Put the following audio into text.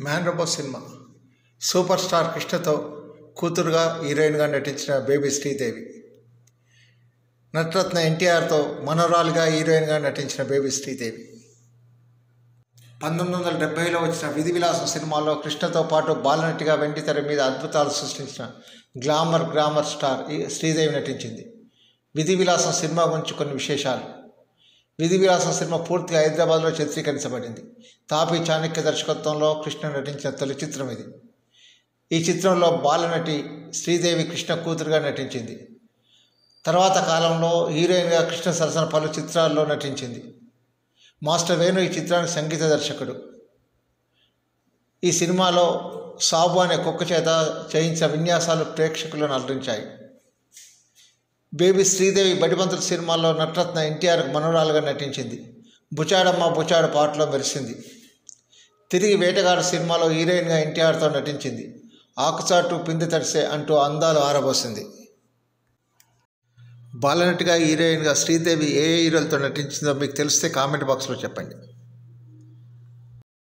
Man robo cinema super star కృష్ణతో కూతురుగా హీరోయిన్గా నటించిన బేబీ శ్రీదేవి, నటరత్న ఎన్టీఆర్తో మనోరాలుగా హీరోయిన్గా నటించిన బేబీ శ్రీదేవి. 1970లో వచ్చిన విధి విలాసం సినిమాలో కృష్ణతో పాటు బాలనటిగా వెండి తెర మీద అద్భుతాలు సృష్టించిన గ్లామర్ స్టార్ శ్రీదేవి నటించింది. విధి విలాసం సినిమా గురించి కొన్ని విశేషాలు. విధి విలాసం సినిమా పూర్తిగా హైదరాబాద్లో చిత్రీకరించబడింది. తాపీ చాణక్య దర్శకత్వంలో కృష్ణ నటించిన తొలి చిత్రం ఇది. ఈ చిత్రంలో బాలనటి శ్రీదేవి కృష్ణ కూతురుగా నటించింది. తర్వాత కాలంలో హీరోయిన్గా కృష్ణ సరసన పలు చిత్రాల్లో నటించింది. మాస్టర్ వేణు ఈ చిత్రానికి సంగీత దర్శకుడు. ఈ సినిమాలో సాబు అనే కుక్క చేత చేయించిన విన్యాసాలు ప్రేక్షకులను అలరించాయి. బేబీ శ్రీదేవి బడిబంతుల సినిమాలో నటరత్న ఎన్టీఆర్కు మనోరాలుగా నటించింది. బుచాడమ్మ బుచాడు పాటలో మెరిసింది. తిరిగి వేటగాడు సినిమాలో హీరోయిన్గా ఎన్టీఆర్తో నటించింది. ఆకుచాటు పిండి తడిసే అంటూ అందాలు ఆరబోసింది. బాలనటిగా హీరోయిన్గా శ్రీదేవి ఏ హీరోలతో నటించిందో మీకు తెలిస్తే కామెంట్ బాక్స్లో చెప్పండి.